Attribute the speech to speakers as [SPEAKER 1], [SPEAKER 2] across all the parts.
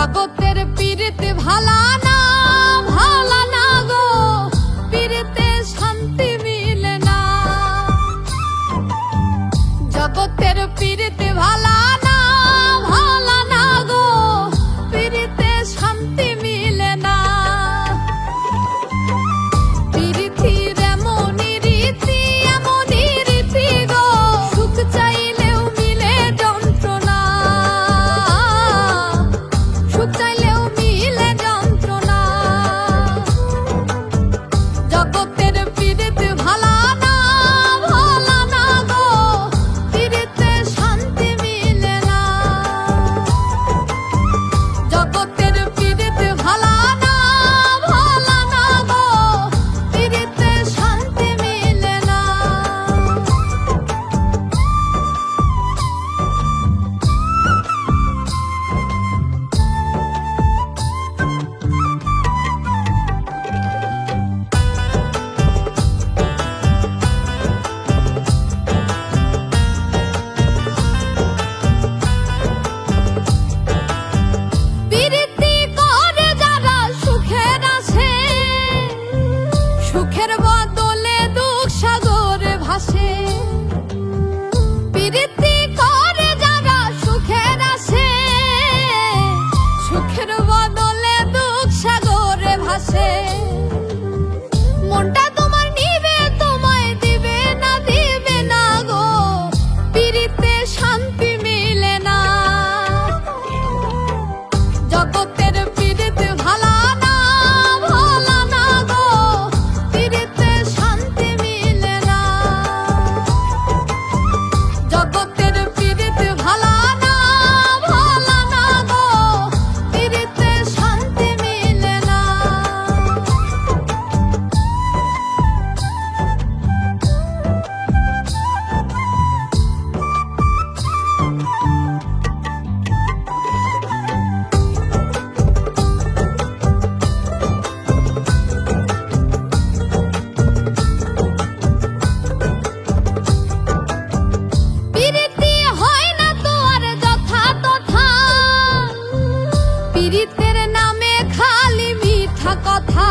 [SPEAKER 1] জগতের পীড়িতে ভালা না, ভালা না গো, পীড়িতে শান্তি মিলে না। জগতের পীড়িতে ভালা না, ভালা না গো, পীড়িতে শান্তি মিলে না। পীড়িতির এমনই রীতি, এমনই রীতি গো, সুখ চাইলেও মিলে যন্ত্রণা, সুখ চাইলেও মিলে যন্ত্রণা। জগতের পীড়িতে ভালা না, ভালা না গো, পীড়িতে শান্তি মিলে না। জগতের পীড়িতে ভালা না, ভালা না গো, পীড়িতে শান্তি মিলে না। পীড়িতি করে যারা সুখের আসে, সুখের বদলে দুঃখ সাগরে ভাসে। পীড়িতি করে যারা সুখের আসে, সুখের বদলে দুঃখ সাগরে ভাসে। মনটা তোমার নিবে, তোমায় দিবে না, দিবে না গো, পীড়িতে শান্তি মিলে না। জগতের পীড়িতে ভালা না, ভালা না গো, পীড়িতে শান্তি মিলে না। জগতের পীড়িতে ভালা না, ভালা না গো, পীড়িতে শান্তি মিলে না। পীড়িতি হয় না তো আর যথা তথা, পীড়িতের নামে খালি মিঠা কথা।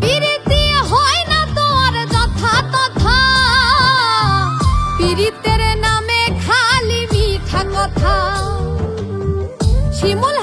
[SPEAKER 1] পীড়িতি হয় না তো আর যথা তথা, পীড়িতের নামে খালি মিঠা কথা। শিমুল